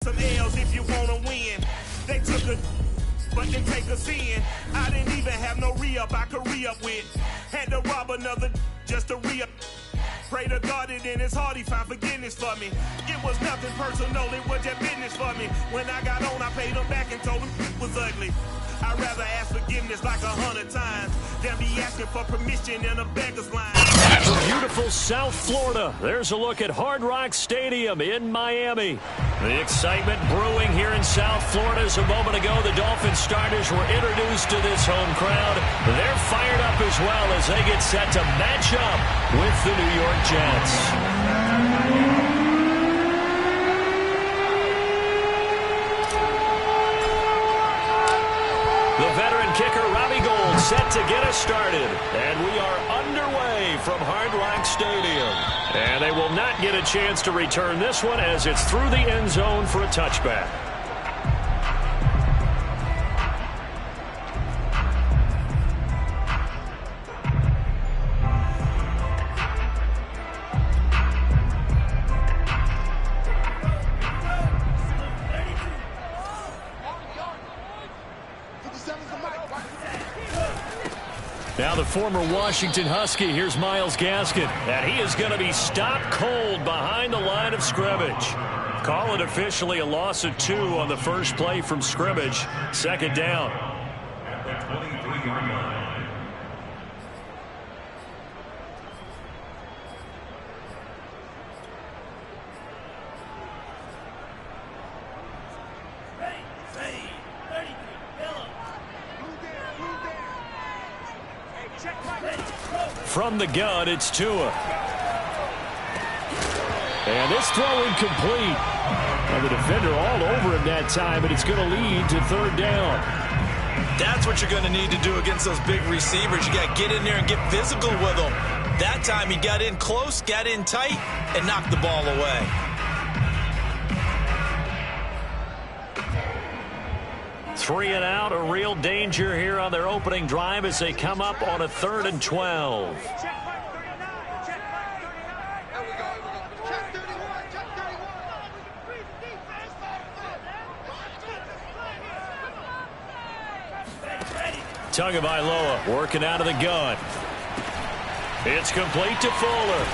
Some L's if you wanna win. They took a but didn't take us in. I didn't even have no re-up I could re-up with. Had to rob another just to re-up. Pray to God it in his heart he found forgiveness for me. It was nothing personal, it was just business for me. When I got on, I paid him back and told him it was ugly. I'd rather ask forgiveness like 100 times than be asking for permission in a beggar's line. From beautiful South Florida, there's a look at Hard Rock Stadium in Miami. The excitement brewing here in South Florida as a moment ago the Dolphins starters were introduced to this home crowd. They're fired up as well as they get set to match up with the New York Jets. The veteran kicker, Robbie Gould, set to get us started. And we are underway from Hard Rock Stadium. And they will not get a chance to return this one as it's through the end zone for a touchback. Now the former Washington Husky, here's Myles Gaskin, and he is going to be stopped cold behind the line of scrimmage. Call it officially a loss of 2 on the first play from scrimmage. Second down. At the 23-yard line. From the gun, it's Tua. And this throw incomplete. Well, the defender all over him that time, but it's going to lead to third down. That's what you're going to need to do against those big receivers. You got to get in there and get physical with them. That time he got in close, got in tight, and knocked the ball away. Three and out, a real danger here on their opening drive as they come up on a 3rd and 12. Tagovailoa working out of the gun. It's complete to Fuller.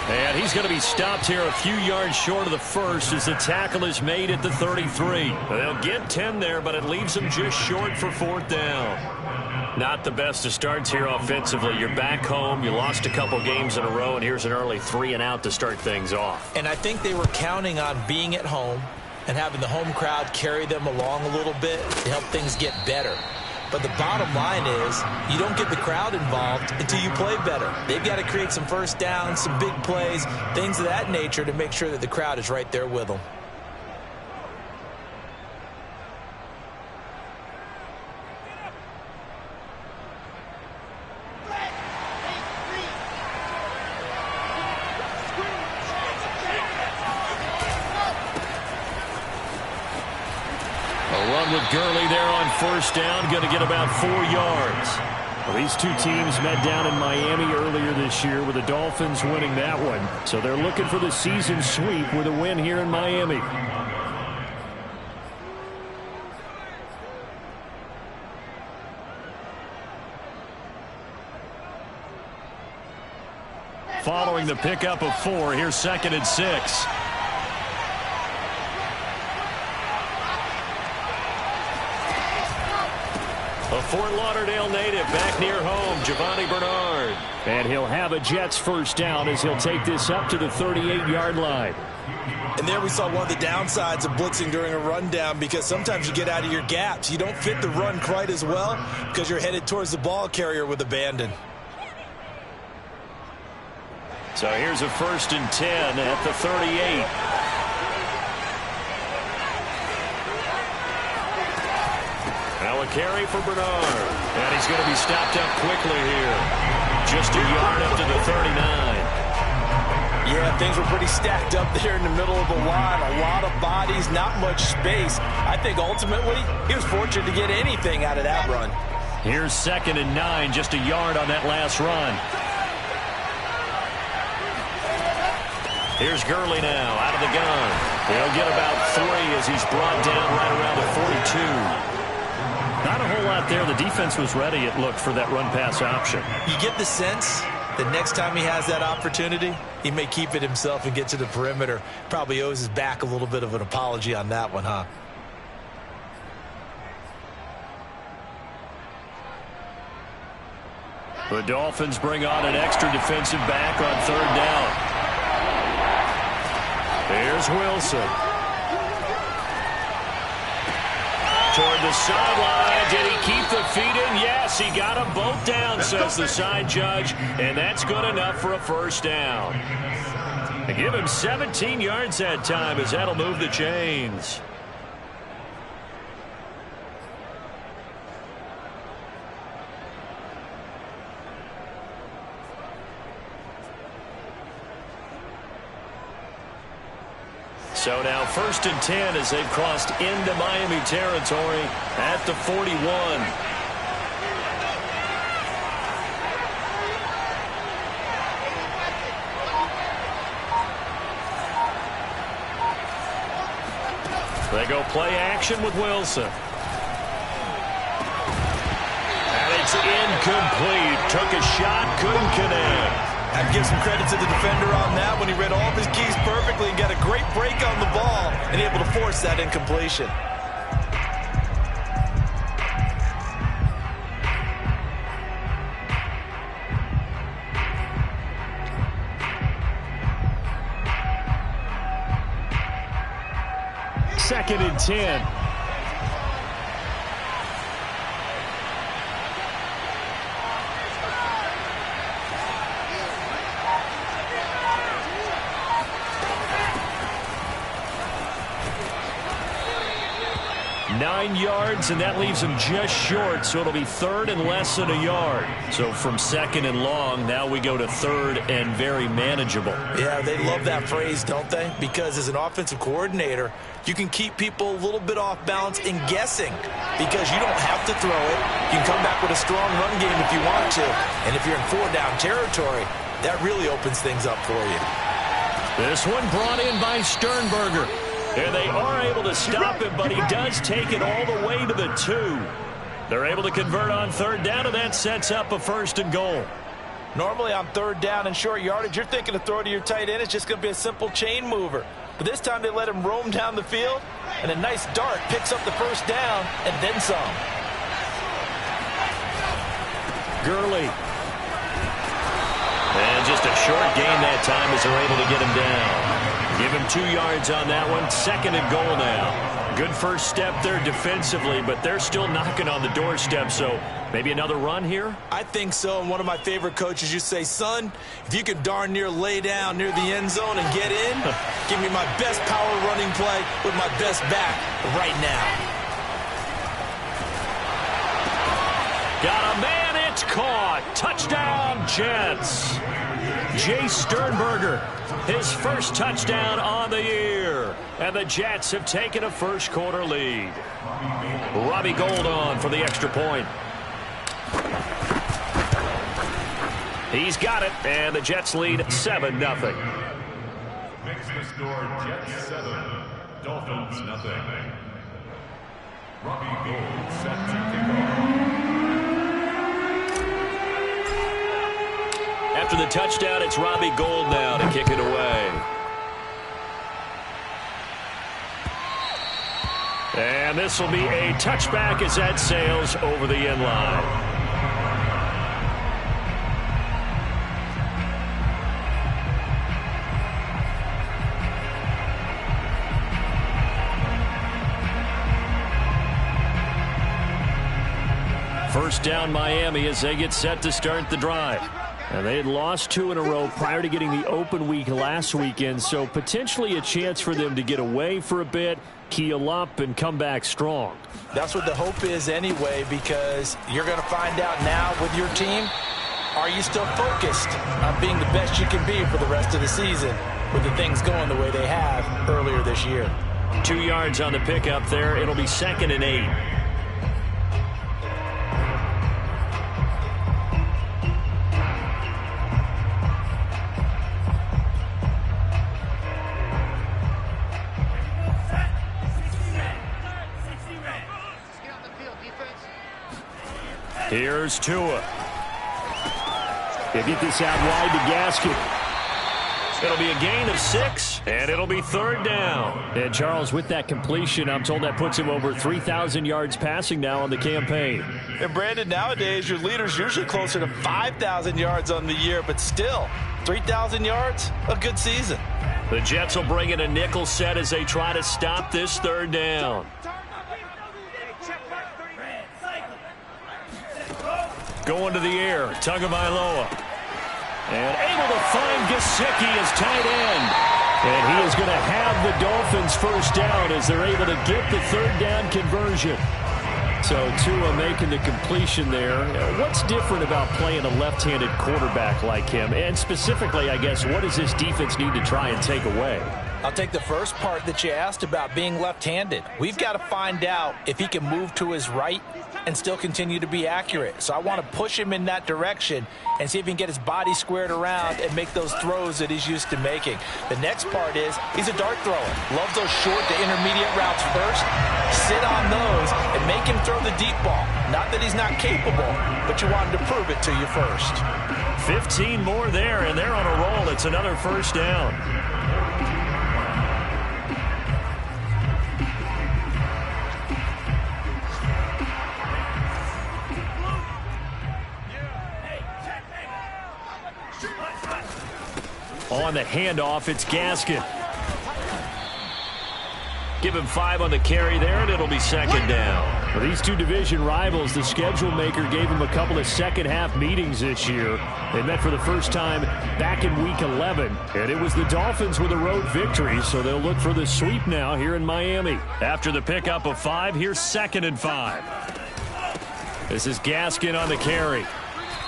And he's going to be stopped here a few yards short of the first as the tackle is made at the 33. They'll get 10 there, but it leaves them just short for 4th down. Not the best of starts here offensively. You're back home. You lost a couple games in a row, and here's an early 3 and out to start things off. And I think they were counting on being at home and having the home crowd carry them along a little bit to help things get better. But the bottom line is you don't get the crowd involved until you play better. They've got to create some first downs, some big plays, things of that nature to make sure that the crowd is right there with them. With Gurley there on 1st down, going to get about 4 yards. Well, these two teams met down in Miami earlier this year with the Dolphins winning that one. So they're looking for the season sweep with a win here in Miami. Following the pickup of 4, here's 2nd and 6. A Fort Lauderdale native back near home, Giovanni Bernard. And he'll have a Jets first down as he'll take this up to the 38-yard line. And there we saw one of the downsides of blitzing during a rundown because sometimes you get out of your gaps. You don't fit the run quite as well because you're headed towards the ball carrier with abandon. So here's a 1st and 10 at the 38. Now a carry for Bernard. And he's going to be stopped up quickly here. Just a yard up to the 39. Yeah, things were pretty stacked up there in the middle of the line. A lot of bodies, not much space. I think ultimately he was fortunate to get anything out of that run. Here's 2nd and 9, just a yard on that last run. Here's Gurley now out of the gun. He'll get about 3 as he's brought down right around the 42. Not a whole lot there. The defense was ready, it looked, for that run-pass option. You get the sense that next time he has that opportunity, he may keep it himself and get to the perimeter. Probably owes his back a little bit of an apology on that one, huh? The Dolphins bring on an extra defensive back on 3rd down. Here's Wilson. Toward the sideline. Did he keep the feet in? Yes, he got them both down, says the side judge, and that's good enough for a 1st down. They give him 17 yards that time as that'll move the chains. So now 1st and 10 as they've crossed into Miami territory at the 41. They go play action with Wilson. And it's incomplete. Took a shot, couldn't connect. I'd give some credit to the defender on that when he read all of his keys perfectly and got a great break on the ball and able to force that incompletion. Second and 10. Nine yards, and that leaves him just short, so it'll be 3rd and less than a yard. So from 2nd and long, now we go to 3rd and very manageable. Yeah, they love that phrase, don't they? Because as an offensive coordinator, you can keep people a little bit off balance and guessing because you don't have to throw it. You can come back with a strong run game if you want to. And if you're in 4-down territory, that really opens things up for you. This one brought in by Sternberger. And they are able to stop him, but he does take it all the way to the 2. They're able to convert on 3rd down, and that sets up a 1st and goal. Normally on 3rd down and short yardage, you're thinking to throw to your tight end. It's just going to be a simple chain mover. But this time they let him roam down the field, and a nice dart picks up the 1st down and then some. Gurley. And just a short gain that time as they're able to get him down. Give him 2 yards on that one. 2nd and goal now. Good first step there defensively, but they're still knocking on the doorstep, so maybe another run here? I think so, and one of my favorite coaches used to say, son, if you can darn near lay down near the end zone and get in, give me my best power running play with my best back right now. Got a man, it's caught. Touchdown, Jets. Jay Sternberger, his first touchdown on the year. And the Jets have taken a first-quarter lead. Robbie Gould on for the extra point. He's got it, and the Jets lead 7-0. Makes the score Jets 7, Dolphins nothing. Robbie Gould set to kick off. After the touchdown, it's Robbie Gould now to kick it away. And this will be a touchback as that sails over the end line. First down Miami as they get set to start the drive. And they had lost 2 in a row prior to getting the open week last weekend, so potentially a chance for them to get away for a bit, keel up, and come back strong. That's what the hope is anyway, because you're going to find out now with your team, are you still focused on being the best you can be for the rest of the season with the things going the way they have earlier this year? 2 yards on the pickup there. It'll be 2nd and 8. Here's Tua. They get this out wide to Gaskin. It'll be a gain of 6, and it'll be 3rd down. And Charles, with that completion, I'm told that puts him over 3,000 yards passing now on the campaign. And Brandon, nowadays your leader's usually closer to 5,000 yards on the year, but still, 3,000 yards, a good season. The Jets will bring in a nickel set as they try to stop this 3rd down. Going to the air, Tagovailoa. And able to find Gesicki as tight end. And he is going to have the Dolphins first down as they're able to get the 3rd down conversion. So Tua making the completion there. What's different about playing a left-handed quarterback like him? And specifically, I guess, what does this defense need to try and take away? I'll take the first part that you asked about being left-handed. We've got to find out if he can move to his right and still continue to be accurate. So I want to push him in that direction and see if he can get his body squared around and make those throws that he's used to making. The next part is he's a dart thrower. Loves those short to intermediate routes first. Sit on those and make him throw the deep ball. Not that he's not capable, but you want him to prove it to you first. 15 more there, and they're on a roll. It's another first down. On the handoff, it's Gaskin. Give him 5 on the carry there, and it'll be 2nd down. For these two division rivals, the schedule maker gave them a couple of second-half meetings this year. They met for the first time back in Week 11, and it was the Dolphins with a road victory, so they'll look for the sweep now here in Miami. After the pickup of 5, here's 2nd and 5. This is Gaskin on the carry.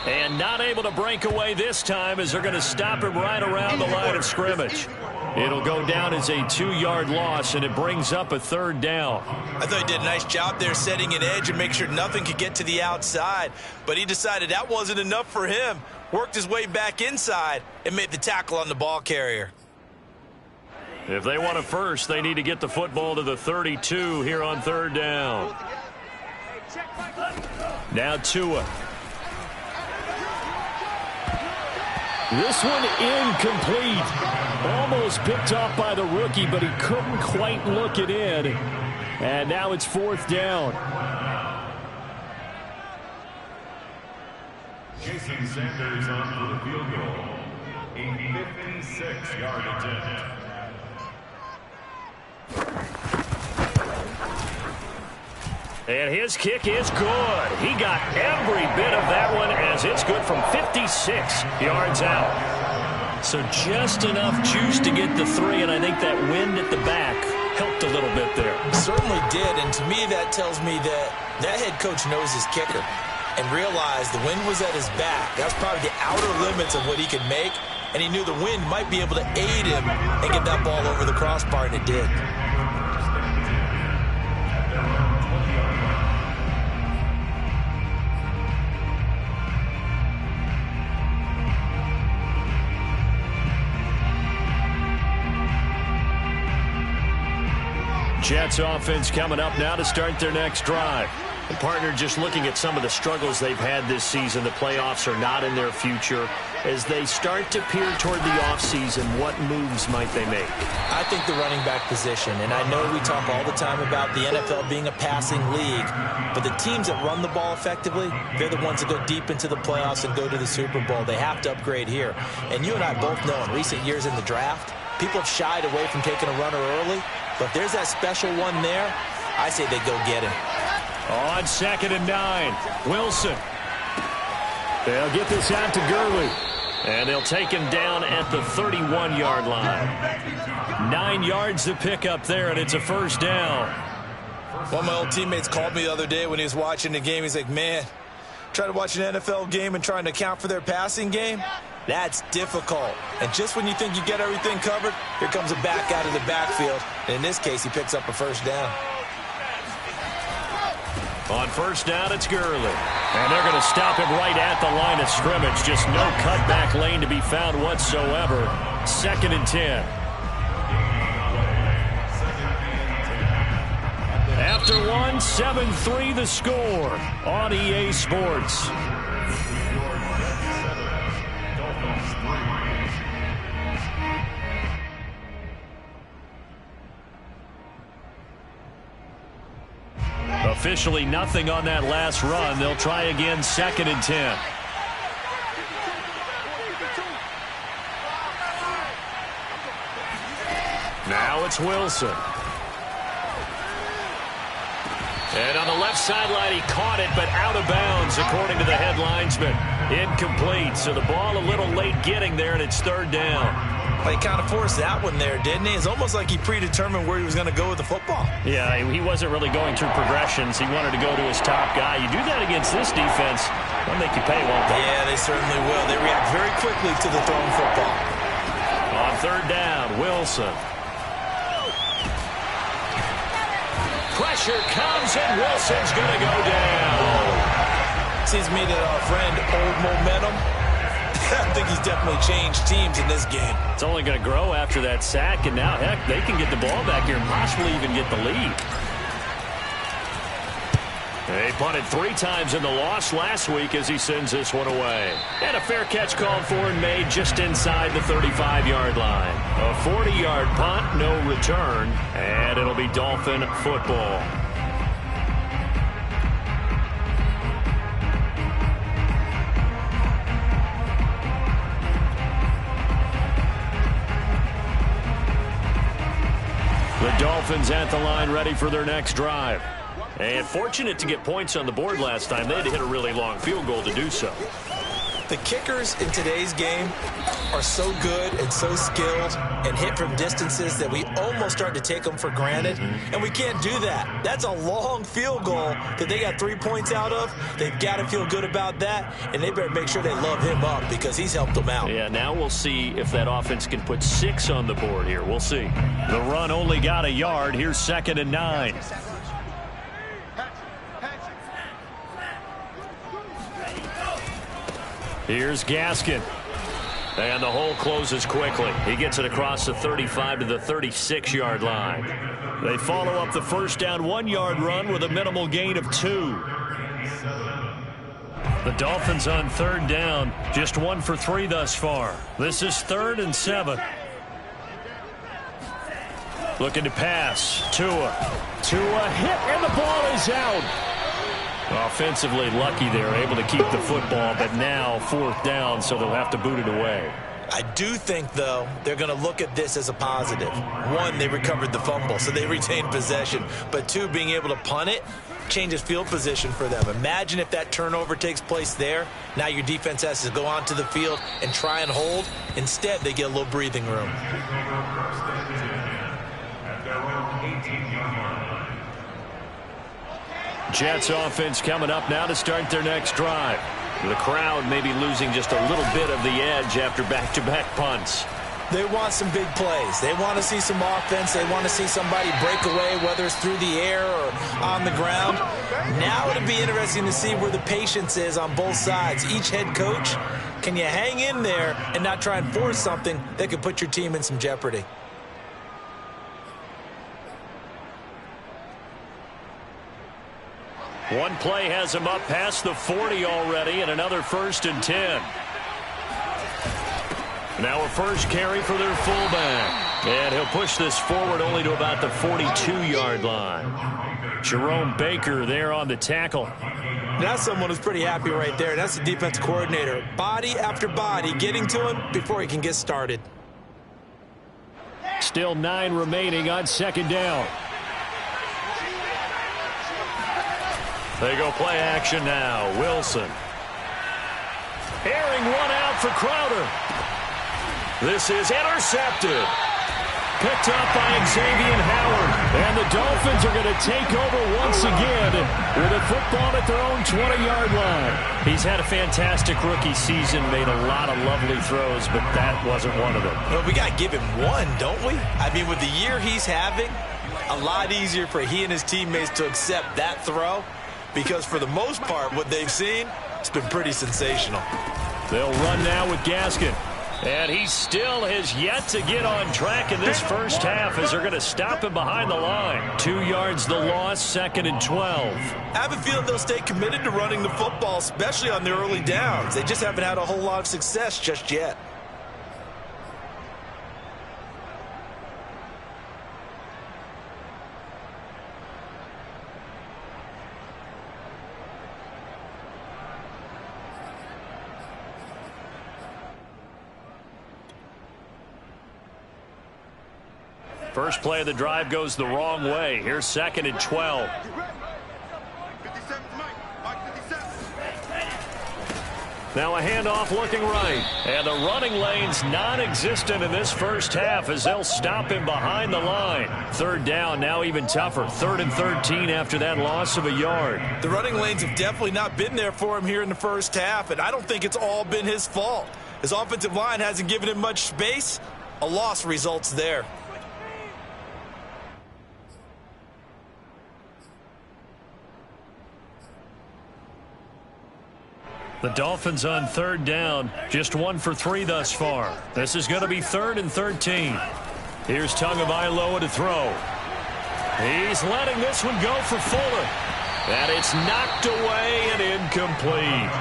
And not able to break away this time as they're going to stop him right around the line of scrimmage. It'll go down as a 2-yard loss, and it brings up a 3rd down. I thought he did a nice job there setting an edge and make sure nothing could get to the outside. But he decided that wasn't enough for him. Worked his way back inside and made the tackle on the ball carrier. If they want a first, they need to get the football to the 32 here on 3rd down. Now Tua. This one incomplete. Almost picked off by the rookie, but he couldn't quite look it in. And now it's 4th down. Jason Sanders on for the field goal. A 56-yard attempt. And his kick is good. He got every bit of that one as it's good from 56 yards out. So just enough juice to get the 3, and I think that wind at the back helped a little bit there. Certainly did, and to me that tells me that head coach knows his kicker and realized the wind was at his back. That's probably the outer limits of what he could make, and he knew the wind might be able to aid him and get that ball over the crossbar, and it did. Jets offense coming up now to start their next drive. And partner, just looking at some of the struggles they've had this season, the playoffs are not in their future. As they start to peer toward the offseason, what moves might they make? I think the running back position, and I know we talk all the time about the NFL being a passing league, but the teams that run the ball effectively, they're the ones that go deep into the playoffs and go to the Super Bowl. They have to upgrade here. And you and I both know in recent years in the draft, people have shied away from taking a runner early, but if there's that special one there, I say they go get him. On 2nd and 9, Wilson. They'll get this out to Gurley. And they'll take him down at the 31-yard line. 9 yards to pick up there, and it's a first down. One of my old teammates called me the other day when he was watching the game. He's like, man, trying to watch an NFL game and trying to account for their passing game, that's difficult. And just when you think you get everything covered, here comes a back out of the backfield. And in this case, he picks up a first down. On first down, it's Gurley. And they're going to stop him right at the line of scrimmage. Just no cutback lane to be found whatsoever. 2nd and 10. after one. 7-3 the score on EA Sports. Officially nothing on that last run. They'll try again, 2nd and 10. Now it's Wilson. And on the left sideline, he caught it, but out of bounds, according to the head linesman. Incomplete, so the ball a little late getting there, and it's 3rd down. Well, he kind of forced that one there, didn't he? It's almost like he predetermined where he was going to go with the football. Yeah, he wasn't really going through progressions. He wanted to go to his top guy. You do that against this defense, they'll make you pay, won't they? Yeah, they certainly will. They react very quickly to the thrown football. On 3rd down, Wilson. Pressure comes, and Wilson's going to go down. Seems to me that our friend, Old Momentum, I think he's definitely changed teams in this game. It's only going to grow after that sack, and now, heck, they can get the ball back here and possibly even get the lead. They punted 3 times in the loss last week as he sends this one away. And a fair catch called for and made just inside the 35-yard line. A 40-yard punt, no return, and it'll be Dolphin football. The Dolphins at the line, ready for their next drive. And fortunate to get points on the board last time. They had to hit a really long field goal to do so. The kickers in today's game are so good and so skilled and hit from distances that we almost start to take them for granted. And we can't do that. That's a long field goal that they got 3 points out of. They've got to feel good about that, and they better make sure they love him up because he's helped them out. Yeah, now we'll see if that offense can put 6 on the board here. We'll see. The run only got a yard. Here's 2nd and 9. Here's Gaskin. And the hole closes quickly. He gets it across the 35 to the 36-yard line. They follow up the first down 1-yard run with a minimal gain of 2. The Dolphins on 3rd down, just 1 for 3 thus far. This is 3rd and 7. Looking to pass. Tua hit, and the ball is out. Offensively lucky they're able to keep the football, but now 4th down, so they'll have to boot it away. I do think, though, they're going to look at this as a positive. 1, they recovered the fumble, so they retained possession. But 2, being able to punt it changes field position for them. Imagine if that turnover takes place there. Now your defense has to go onto the field and try and hold. Instead, they get a little breathing room. Jets offense coming up now to start their next drive. The crowd may be losing just a little bit of the edge after back-to-back punts. They want some big plays. They want to see some offense. They want to see somebody break away, whether it's through the air or on the ground. Now it'll be interesting to see where the patience is on both sides. Each head coach, can you hang in there and not try and force something that could put your team in some jeopardy? One play has him up past the 40 already, and another 1st and 10. Now a first carry for their fullback. And he'll push this forward only to about the 42-yard line. Jerome Baker there on the tackle. That's someone who's pretty happy right there. That's the defense coordinator. Body after body getting to him before he can get started. Still 9 remaining on 2nd down. They go play action now. Wilson. Airing one out for Crowder. This is intercepted. Picked up by Xavier Howard. And the Dolphins are going to take over once again with a football at their own 20-yard line. He's had a fantastic rookie season, made a lot of lovely throws, but that wasn't one of them. Well, we got to give him one, don't we? I mean, with the year he's having, a lot easier for he and his teammates to accept that throw. Because for the most part, what they've seen, it's been pretty sensational. They'll run now with Gaskin. And he still has yet to get on track in this first half as they're going to stop him behind the line. 2 yards the loss, 2nd and 12. I have a feeling they'll stay committed to running the football, especially on their early downs. They just haven't had a whole lot of success just yet. First play of the drive goes the wrong way. Here's 2nd and 12. Now a handoff looking right. And the running lane's non-existent in this first half as they'll stop him behind the line. 3rd down, now even tougher. 3rd and 13 after that loss of a yard. The running lanes have definitely not been there for him here in the first half, and I don't think it's all been his fault. His offensive line hasn't given him much space. A loss results there. The Dolphins on 3rd down, just 1 for 3 thus far. This is going to be 3rd and 13. Here's Tagovailoa to throw. He's letting this one go for Fuller. And it's knocked away and incomplete.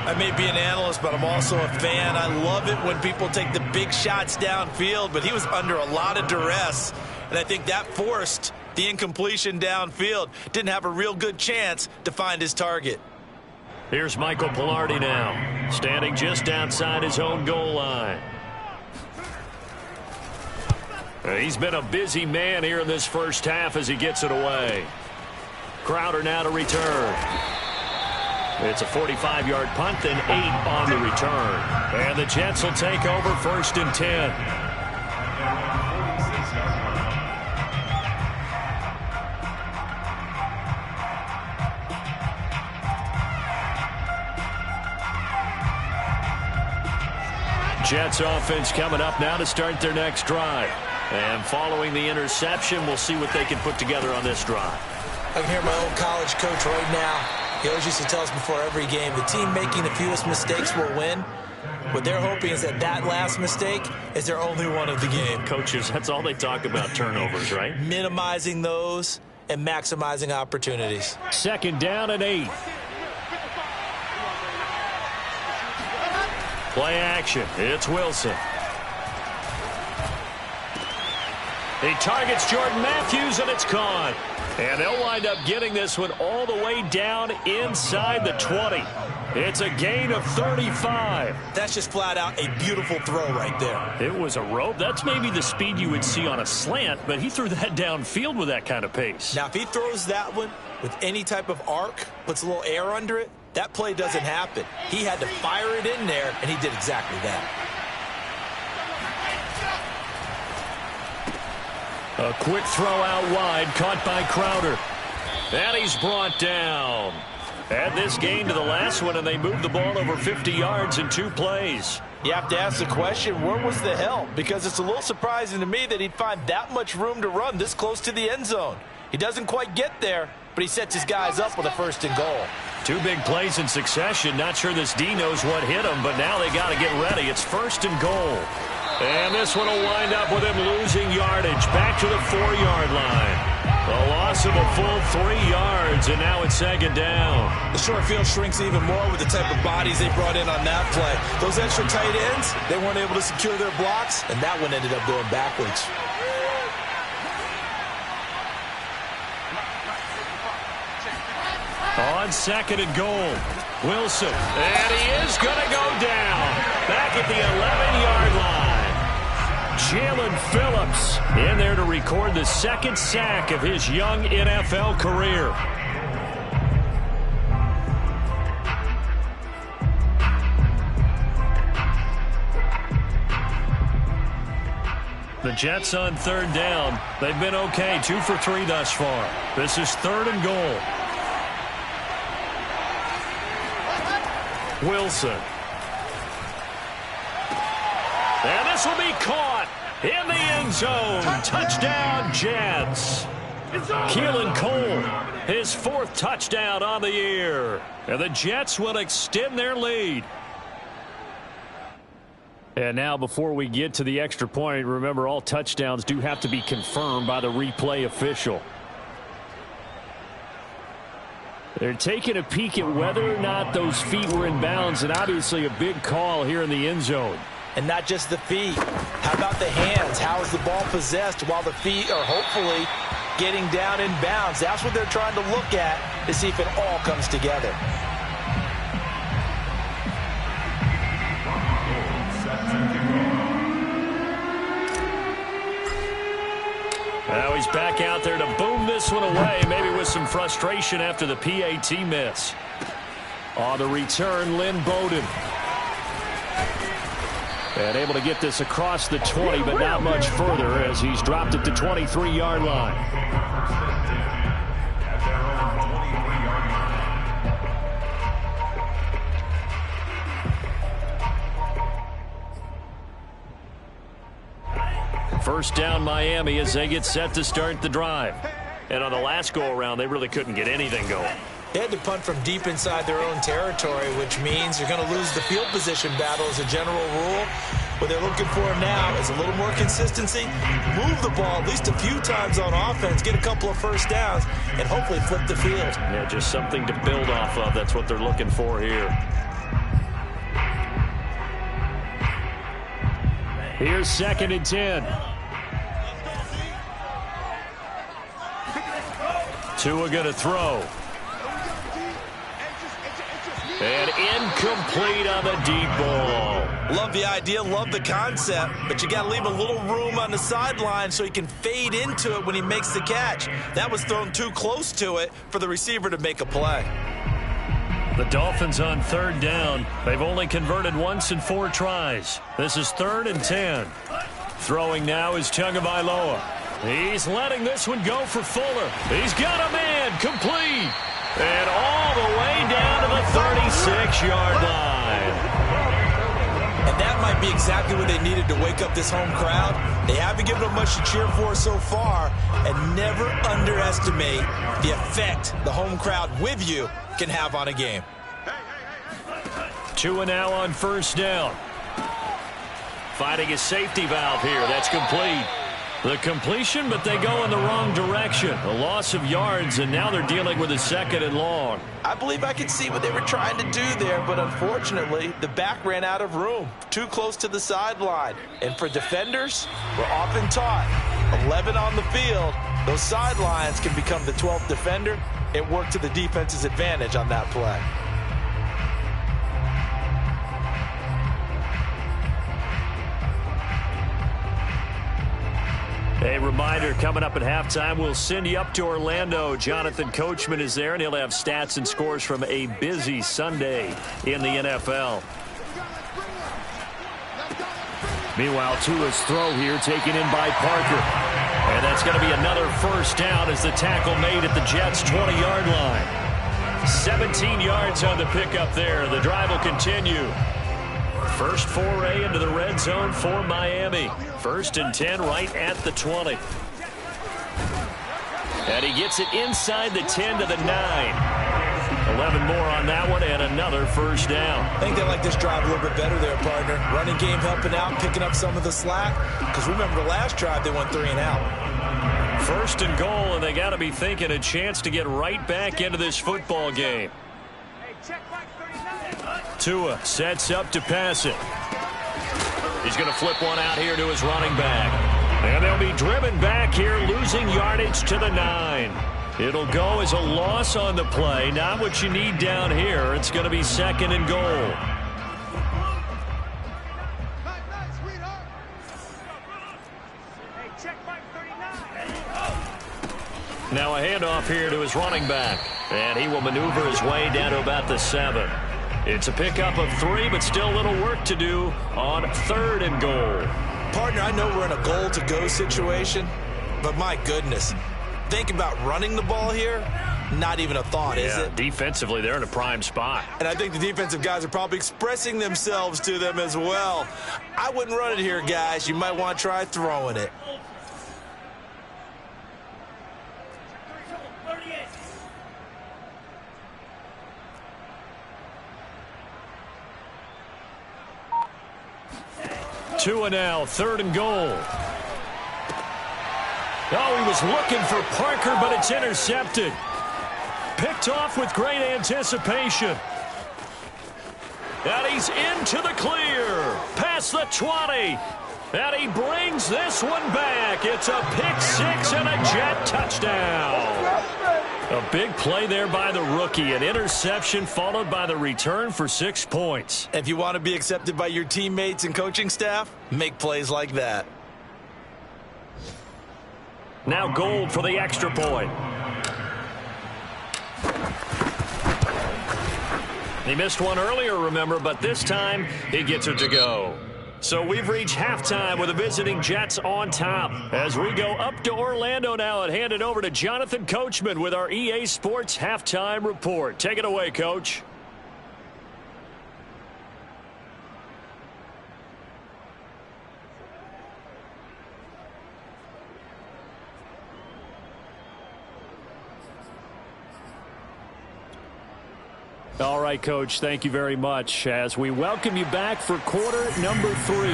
I may be an analyst, but I'm also a fan. I love it when people take the big shots downfield, but he was under a lot of duress, and I think that forced the incompletion downfield. Didn't have a real good chance to find his target. Here's Michael Pilardi now, standing just outside his own goal line. He's been a busy man here in this first half as he gets it away. Crowder now to return. It's a 45-yard punt, then 8 on the return. And the Jets will take over 1st and 10. Jets offense coming up now to start their next drive. And following the interception, we'll see what they can put together on this drive. I can hear my old college coach right now. He always used to tell us before every game, the team making the fewest mistakes will win. What they're hoping is that that last mistake is their only one of the game. Coaches, that's all they talk about, turnovers, right? Minimizing those and maximizing opportunities. 2nd down and 8. Play action. It's Wilson. He targets Jordan Matthews, and it's caught. And they'll wind up getting this one all the way down inside the 20. It's a gain of 35. That's just flat out a beautiful throw right there. It was a rope. That's maybe the speed you would see on a slant, but he threw that downfield with that kind of pace. Now, if he throws that one with any type of arc, puts a little air under it, that play doesn't happen. He had to fire it in there, and he did exactly that. A quick throw out wide, caught by Crowder. And he's brought down. Add this gain to the last one, and they moved the ball over 50 yards in 2 plays. You have to ask the question, where was the help? Because it's a little surprising to me that he'd find that much room to run this close to the end zone. He doesn't quite get there, but he sets his guys up with a 1st and goal. 2 big plays in succession. Not sure this D knows what hit him, but now they got to get ready. It's 1st and goal. And this one will wind up with him losing yardage back to the 4-yard line. A loss of a full 3 yards, and now it's 2nd down. The short field shrinks even more with the type of bodies they brought in on that play. Those extra tight ends, they weren't able to secure their blocks, and that one ended up going backwards. On 2nd and goal, Wilson. And he is going to go down back at the 11-yard line. Jalen Phillips in there to record the 2nd sack of his young NFL career. The Jets on 3rd down. They've been okay, 2 for 3 thus far. This is 3rd and goal. Wilson. And this will be caught in the end zone. Touchdown, Jets. Keelan Cole, his 4th touchdown on the year. And the Jets will extend their lead. And now before we get to the extra point, remember all touchdowns do have to be confirmed by the replay official. They're taking a peek at whether or not those feet were in bounds, and obviously a big call here in the end zone. And not just the feet. How about the hands? How is the ball possessed while the feet are hopefully getting down in bounds? That's what they're trying to look at to see if it all comes together. Now he's back out there to boom this one away, maybe with some frustration after the PAT miss. On the return, Lynn Bowden. And able to get this across the 20, but not much further as he's dropped at the 23-yard line. First down Miami as they get set to start the drive. And on the last go-around, they really couldn't get anything going. They had to punt from deep inside their own territory, which means you're going to lose the field position battle as a general rule. What they're looking for now is a little more consistency, move the ball at least a few times on offense, get a couple of first downs, and hopefully flip the field. Yeah, just something to build off of. That's what they're looking for here. Here's 2nd and 10. Tua going to throw. And incomplete on the deep ball. Love the idea, love the concept, but you got to leave a little room on the sideline so he can fade into it when he makes the catch. That was thrown too close to it for the receiver to make a play. The Dolphins on 3rd down. They've only converted once in 4 tries. This is 3rd and 10. Throwing now is Tagovailoa. He's letting this one go for Fuller. He's got a man complete. And all the way down to the 36-yard line. And that might be exactly what they needed to wake up this home crowd. They haven't given them much to cheer for so far. And never underestimate the effect the home crowd with you can have on a game. Tua now on 1st down. Finding a safety valve here. That's complete. The completion, but they go in the wrong direction. A loss of yards, and now they're dealing with a 2nd and long. I believe I can see what they were trying to do there, but unfortunately, the back ran out of room. Too close to the sideline. And for defenders, we're often taught 11 on the field. Those sidelines can become the 12th defender. It worked to the defense's advantage on that play. A reminder, coming up at halftime, we'll send you up to Orlando. Jonathan Coachman is there, and he'll have stats and scores from a busy Sunday in the NFL. Meanwhile, Tua's throw here taken in by Parker. And that's going to be another 1st down as the tackle made at the Jets' 20-yard line. 17 yards on the pickup there. The drive will continue. First foray into the red zone for Miami. 1st and 10 right at the 20. And he gets it inside the 10 to the 9. 11 more on that one and another 1st down. I think they like this drive a little bit better there, partner. Running game helping out, picking up some of the slack. Because remember the last drive, they went 3 and out. 1st and goal, and they got to be thinking a chance to get right back into this football game. Tua sets up to pass it. He's going to flip one out here to his running back. And they'll be driven back here, losing yardage to the 9. It'll go as a loss on the play. Not what you need down here. It's going to be 2nd and goal. Now a handoff here to his running back. And he will maneuver his way down to about the 7. It's a pickup of 3, but still a little work to do on 3rd and goal. Partner, I know we're in a goal-to-go situation, but my goodness, think about running the ball here. Not even a thought, is it? Defensively, they're in a prime spot. And I think the defensive guys are probably expressing themselves to them as well. I wouldn't run it here, guys. You might want to try throwing it. 2 now, 3rd and goal. Oh, he was looking for Parker, but it's intercepted. Picked off with great anticipation. And he's into the clear. Past the 20. And he brings this one back. It's a pick 6 and a Jet touchdown. A big play there by the rookie. An interception followed by the return for 6 points. If you want to be accepted by your teammates and coaching staff, make plays like that. Now Gold for the extra point. He missed one earlier, remember, but this time he gets it to go. So we've reached halftime with the visiting Jets on top. As we go up to Orlando now and hand it over to Jonathan Coachman with our EA Sports Halftime Report. Take it away, Coach. All right, Coach, thank you very much as we welcome you back for quarter number 3.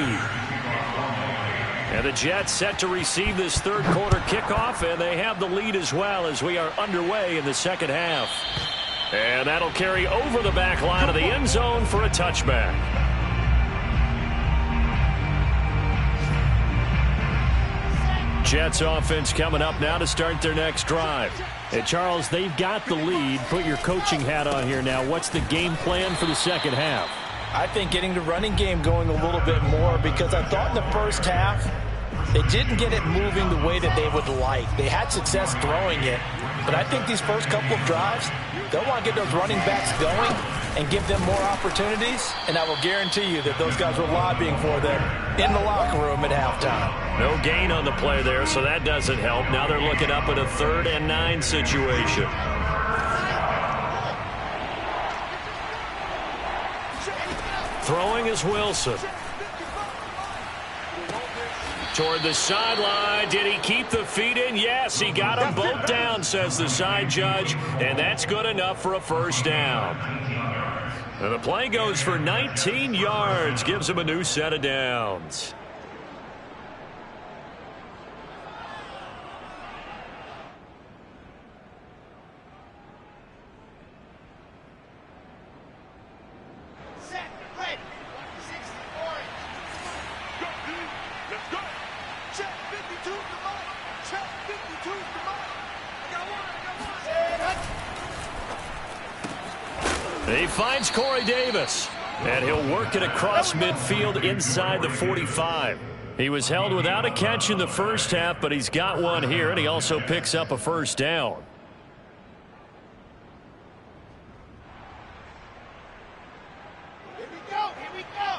And the Jets set to receive this third quarter kickoff, and they have the lead as well as we are underway in the second half. And that'll carry over the back line of the end zone for a touchback. Jets offense coming up now to start their next drive. Hey, Charles, they've got the lead. Put your coaching hat on here now. What's the game plan for the second half? I think getting the running game going a little bit more, because I thought in the first half they didn't get it moving the way that they would like. They had success throwing it, but I think these first couple of drives, they'll want to get those running backs going and give them more opportunities, and I will guarantee you that those guys were lobbying for them in the locker room at halftime. No gain on the play there, so that doesn't help. Now they're looking up at a 3rd and 9 situation. Throwing is Wilson. Toward the sideline. Did he keep the feet in? Yes, he got them both down, says the side judge, and that's good enough for a first down. And the play goes for 19 yards, gives him a new set of downs. He finds Corey Davis, and he'll work it across midfield inside the 45. He was held without a catch in the first half, but he's got one here, and he also picks up a first down. Here we go, here we go.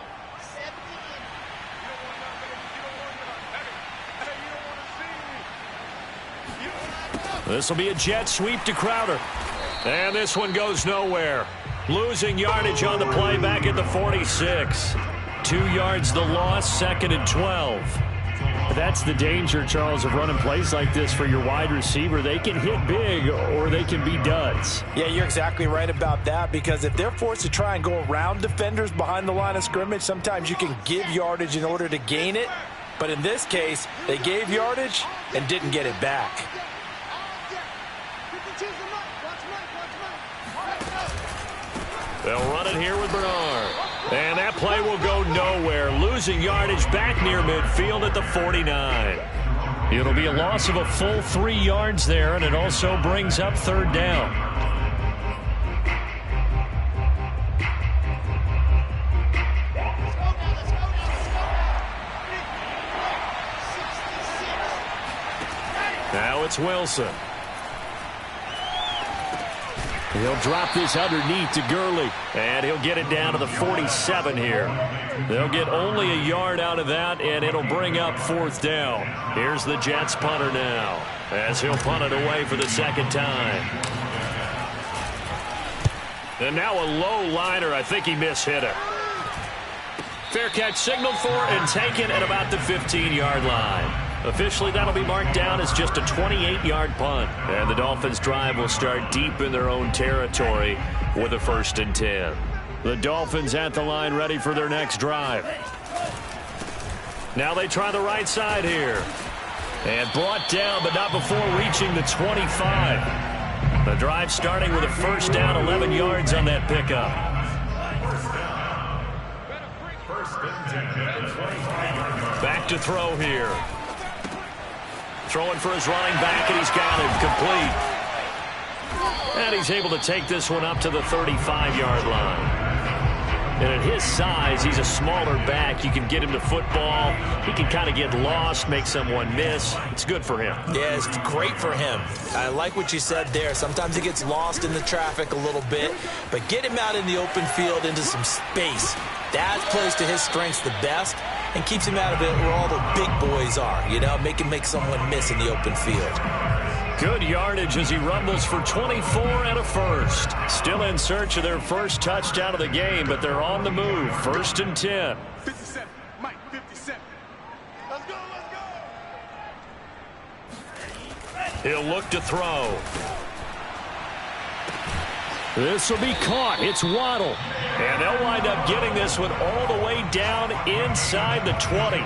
17. This will be a jet sweep to Crowder. And this one goes nowhere. Losing yardage on the play back at the 46. 2 yards the loss, 2nd and 12. That's the danger, Charles, of running plays like this for your wide receiver. They can hit big or they can be duds. Yeah, you're exactly right about that, because if they're forced to try and go around defenders behind the line of scrimmage, sometimes you can give yardage in order to gain it. But in this case, they gave yardage and didn't get it back. They'll run it here with Bernard. And that play will go nowhere. Losing yardage back near midfield at the 49. It'll be a loss of a full 3 yards there, and it also brings up 3rd down. Now it's Wilson. He'll drop this underneath to Gurley, and he'll get it down to the 47 here. They'll get only a yard out of that, and it'll bring up 4th down. Here's the Jets punter now, as he'll punt it away for the 2nd time. And now a low liner. I think he mishit it. Fair catch signaled for and taken at about the 15-yard line. Officially, that'll be marked down as just a 28-yard punt. And the Dolphins' drive will start deep in their own territory with a 1st and 10. The Dolphins at the line ready for their next drive. Now they try the right side here. And brought down, but not before reaching the 25. The drive starting with a first down, 11 yards on that pickup. Back to throw here. Throwing for his running back, and he's got it complete. And he's able to take this one up to the 35-yard line. And at his size, he's a smaller back. You can get him to football. He can kind of get lost, make someone miss. It's good for him. Yeah, it's great for him. I like what you said there. Sometimes he gets lost in the traffic a little bit, but get him out in the open field into some space. That plays to his strengths the best and keeps him out of it where all the big boys are. You know, make him make someone miss in the open field. Good yardage as he rumbles for 24 and a first. Still in search of their first touchdown of the game, but they're on the move. 1st and 10. 57. Mike, 57. Let's go, let's go. He'll look to throw. This will be caught. It's Waddle. And they'll wind up getting this one all the way down inside the 20.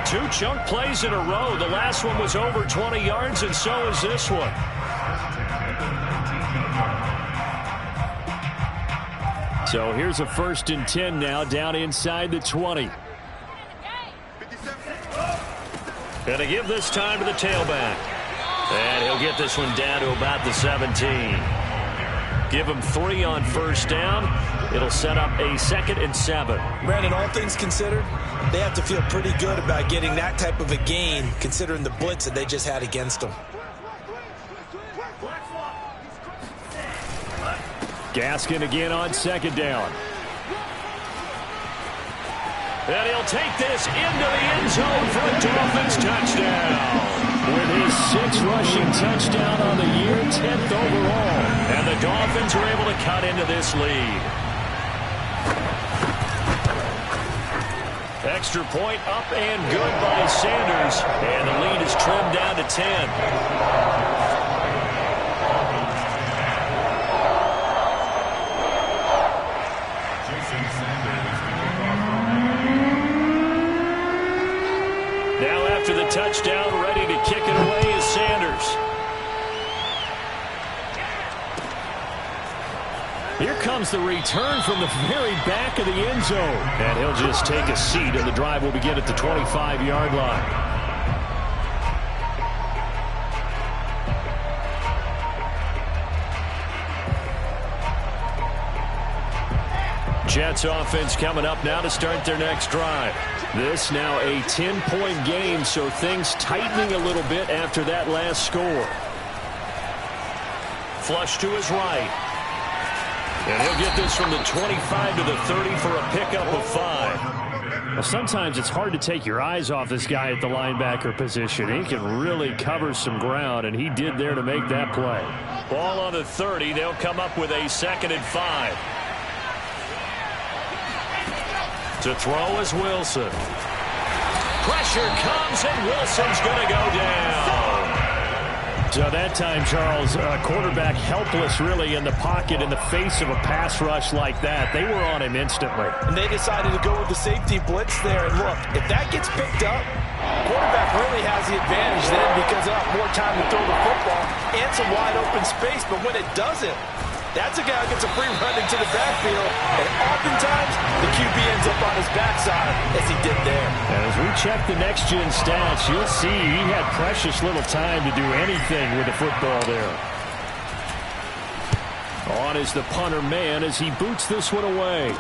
2 chunk plays in a row. The last one was over 20 yards, and so is this one. So here's a 1st and 10 now, down inside the 20. Going to give this time to the tailback. And he'll get this one down to about the 17. Give him 3 on first down. It'll set up a 2nd and 7. Brandon, all things considered, they have to feel pretty good about getting that type of a gain, considering the blitz that they just had against them. Gaskin again on 2nd down. And he'll take this into the end zone for a Dolphins touchdown. With his 6th rushing touchdown on the year, 10th overall. And the Dolphins are able to cut into this lead. Extra point up and good by Sanders. And the lead is trimmed down to 10. Now after the touchdown, ready to kick it away is Sanders. Here comes the return from the very back of the end zone. And he'll just take a seat, and the drive will begin at the 25-yard line. Jets offense coming up now to start their next drive. This now a 10-point game, so things tightening a little bit after that last score. Flush to his right. And he'll get this from the 25 to the 30 for a pickup of 5. Well, sometimes it's hard to take your eyes off this guy at the linebacker position. He can really cover some ground, and he did there to make that play. Ball on the 30. They'll come up with a 2nd and 5. To throw is Wilson. Pressure comes, and Wilson's going to go down. So that time, Charles, quarterback helpless really in the pocket in the face of a pass rush like that. They were on him instantly. And they decided to go with the safety blitz there. And look, if that gets picked up, quarterback really has the advantage then because they'll have more time to throw the football and some wide open space. But when it doesn't, that's a guy who gets a free run into the backfield, and oftentimes the QB ends up on his backside as he did there. And as we check the next-gen stats, you'll see he had precious little time to do anything with the football there. On is the punter man as he boots this one away.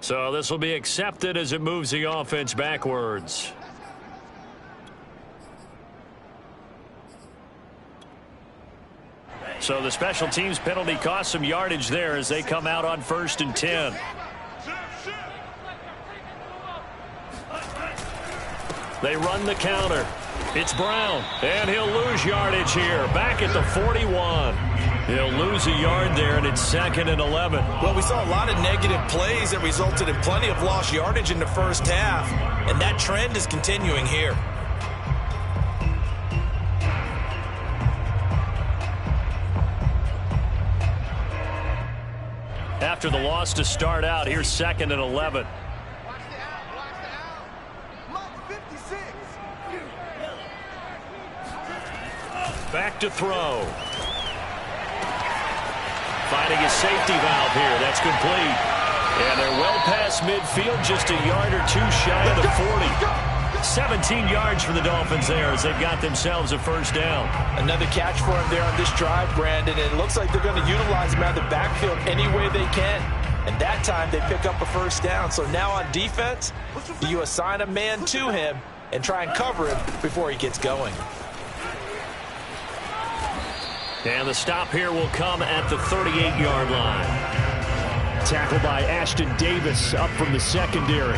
So this will be accepted as it moves the offense backwards. So the special teams penalty cost some yardage there as they come out on 1st and 10. They run the counter. It's Brown, and he'll lose yardage here. Back at the 41. He'll lose a yard there, and it's 2nd and 11. Well, we saw a lot of negative plays that resulted in plenty of lost yardage in the first half, and that trend is continuing here. after the loss to start out. Here's 2nd and 11. Back to throw. Finding his safety valve here. That's complete. And they're well past midfield, just a yard or two shy of the 40. 17 yards for the Dolphins there as they've got themselves a first down. Another catch for him there on this drive, Brandon. And it looks like they're going to utilize him out of the backfield any way they can. And that time they pick up a first down. So now on defense, you assign a man to him and try and cover him before he gets going. And the stop here will come at the 38-yard line. Tackled by Ashton Davis up from the secondary.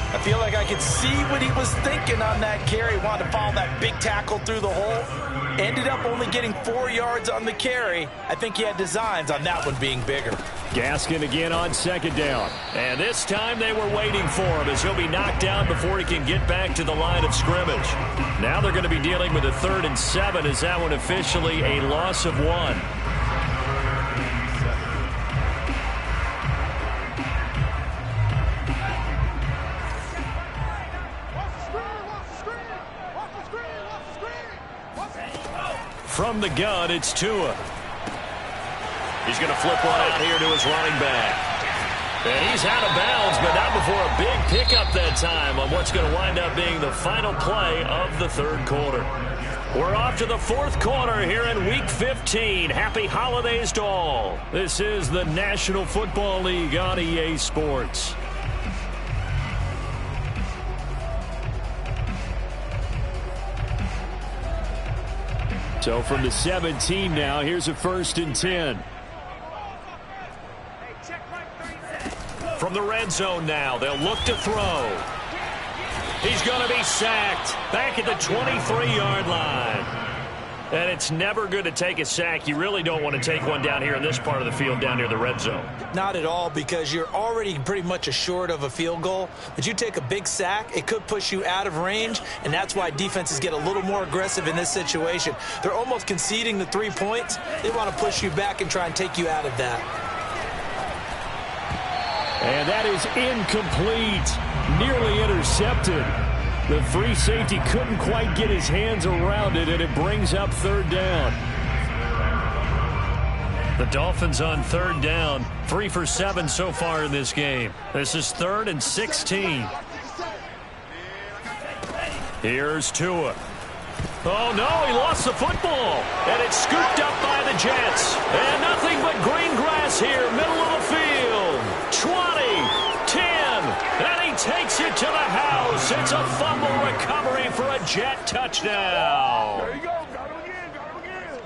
I feel like I could see what he was thinking on that carry. Wanted to follow that big tackle through the hole. Ended up only getting 4 yards on the carry. I think he had designs on that one being bigger. Gaskin again on 2nd down. And this time they were waiting for him as he'll be knocked down before he can get back to the line of scrimmage. Now they're going to be dealing with a 3rd and 7 as that one officially a loss of 1. From the gun, it's Tua. He's going to flip one out here to his running back. And he's out of bounds, but not before a big pickup that time on what's going to wind up being the final play of the 3rd quarter. We're off to the 4th quarter here in Week 15. Happy holidays to all. This is the National Football League on EA Sports. So from the 17 now, here's a 1st and 10. From the red zone now, they'll look to throw. He's going to be sacked back at the 23-yard line. And it's never good to take a sack. You really don't want to take one down here in this part of the field down near the red zone. Not at all, because you're already pretty much assured of a field goal. But you take a big sack, it could push you out of range, and that's why defenses get a little more aggressive in this situation. They're almost conceding the 3 points. They want to push you back and try and take you out of that. And that is incomplete, nearly intercepted. The free safety couldn't quite get his hands around it, and it brings up 3rd down. The Dolphins on 3rd down, 3 for 7 so far in this game. This is 3rd and 16. Here's Tua. Oh, no, he lost the football. And it's scooped up by the Jets. And nothing but green grass here, middle of the field. 20, 10, and he takes it to the house. It's a fumble recovery for a Jet touchdown. There you go. Got him again.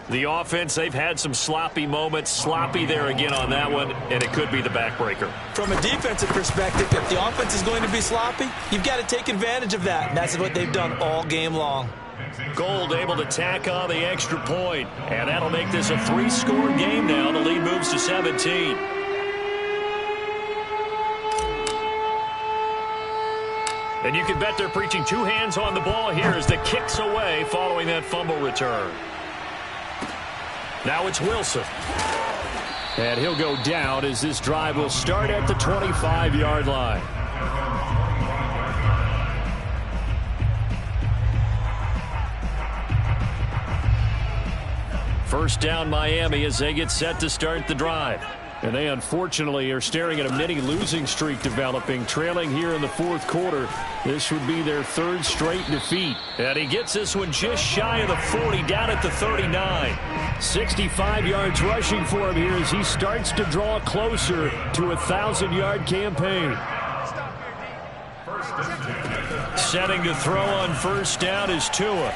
The offense, they've had some sloppy moments. Sloppy there again on that one, and it could be the backbreaker. From a defensive perspective, if the offense is going to be sloppy, you've got to take advantage of that. And that's what they've done all game long. Gold able to tack on the extra point, and that'll make this a 3-score game now. The lead moves to 17. And you can bet they're preaching 2 hands on the ball here as the kick's away following that fumble return. Now it's Wilson. And he'll go down as this drive will start at the 25-yard line. First down Miami as they get set to start the drive. And they unfortunately are staring at a mini losing streak developing, trailing here in the 4th quarter. This would be their 3rd straight defeat. And he gets this one just shy of the 40, down at the 39. 65 yards rushing for him here as he starts to draw closer to a 1,000-yard campaign. Setting to throw on 1st down is Tua.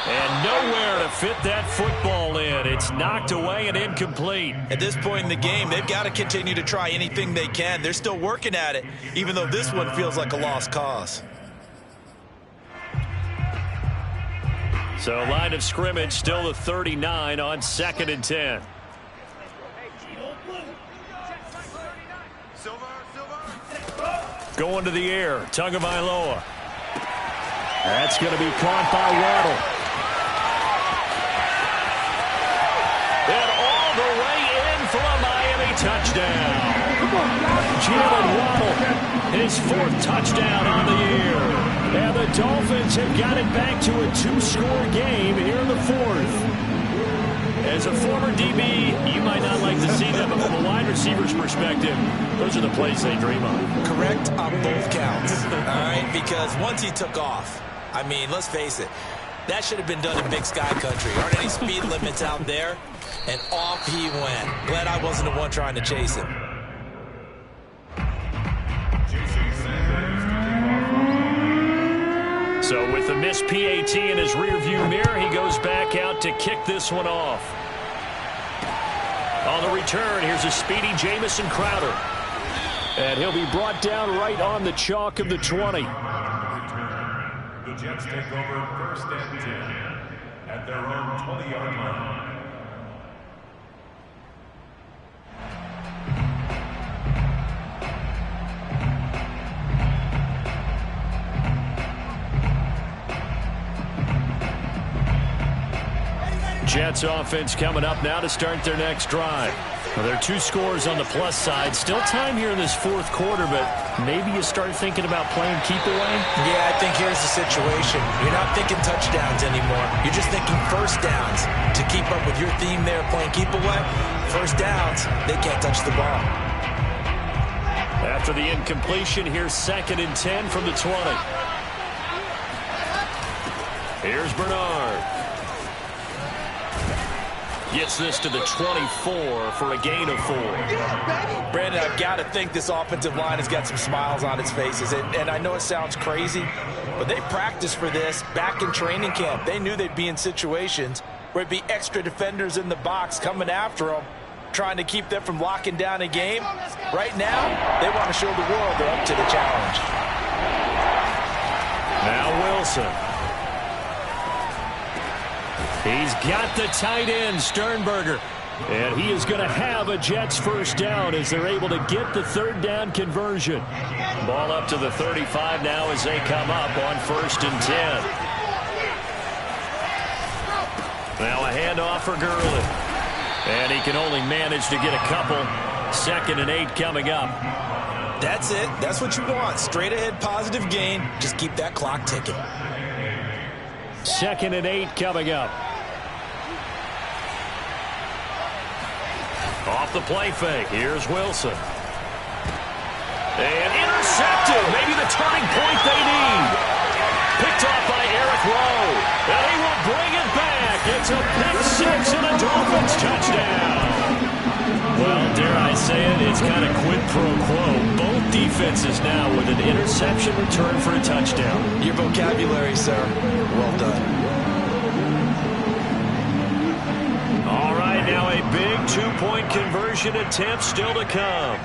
And nowhere to fit that football in. It's knocked away and incomplete. At this point in the game, they've got to continue to try anything they can. They're still working at it, even though this one feels like a lost cause. So line of scrimmage still the 39 on 2nd and 10. Going to the air, Tagovailoa. That's going to be caught by Waddle. And touchdown. Jalen Waddle, his 4th touchdown on the year. And the Dolphins have got it back to a 2-score game here in the 4th. As a former DB, you might not like to see that, but from a wide receiver's perspective, those are the plays they dream of. Correct on both counts, all right? Because once he took off, I mean, let's face it, that should have been done in Big Sky Country. Aren't any speed limits out there? And off he went. Glad I wasn't the one trying to chase him. So with the missed PAT in his rearview mirror, he goes back out to kick this one off. On the return, here's a speedy Jamison Crowder. And he'll be brought down right on the chalk of the 20. The Jets take over 1st and 10 at their own 20-yard line. Jets offense coming up now to start their next drive. Well, there are 2 scores on the plus side. Still time here in this 4th quarter, but maybe you start thinking about playing keep away? Yeah, I think here's the situation. You're not thinking touchdowns anymore. You're just thinking first downs. To keep up with your theme there, playing keep away, first downs, they can't touch the ball. After the incompletion, here's 2nd and 10 from the 20. Here's Bernard. Gets this to the 24 for a gain of 4. Brandon, I've got to think this offensive line has got some smiles on its faces. And I know it sounds crazy, but they practiced for this back in training camp. They knew they'd be in situations where it'd be extra defenders in the box coming after them, trying to keep them from locking down a game. Right now, they want to show the world they're up to the challenge. Now Wilson. He's got the tight end, Sternberger. And he is going to have a Jets first down as they're able to get the 3rd down conversion. Ball up to the 35 now as they come up on 1st and 10. Now a handoff for Gurley. And he can only manage to get a couple. 2nd and 8 coming up. That's it. That's what you want. Straight ahead positive gain. Just keep that clock ticking. 2nd and 8 coming up. Off the play fake. Here's Wilson. And intercepted. Maybe the turning point they need. Picked off by Eric Rowe. And he will bring it back. It's a pick 6 and a Dolphins touchdown. Well, dare I say it, it's kind of quid pro quo. Both defenses now with an interception return for a touchdown. Your vocabulary, sir. Well done. All right, now a big 2-point conversion attempt still to come.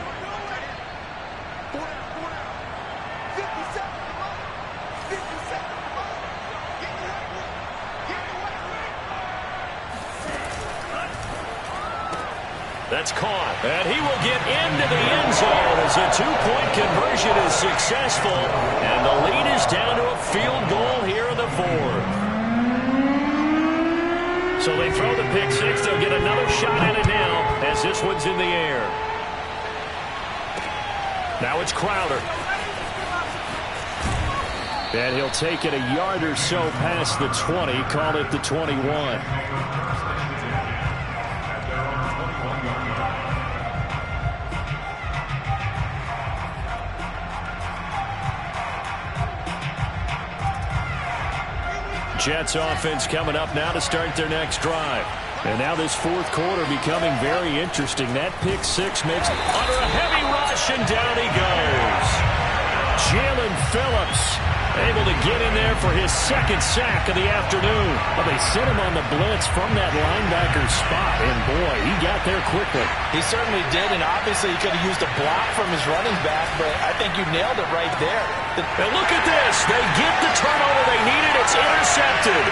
That's caught. And he will get into the end zone as a 2-point conversion is successful. And the lead is down to a field goal here in the 4th. So they throw the pick 6. They'll get another shot at it now as this one's in the air. Now it's Crowder. And he'll take it a yard or so past the 20. Call it the 21. Jets offense coming up now to start their next drive. And now this 4th quarter becoming very interesting. That pick 6 makes under a heavy rush, and down he goes. Jalen Phillips able to get in there for his 2nd sack of the afternoon. Well, they sent him on the blitz from that linebacker spot, and boy, he got there quickly. He certainly did, and obviously he could have used a block from his running back, but I think you nailed it right there. And look at this. They get the turnover they needed. It's intercepted.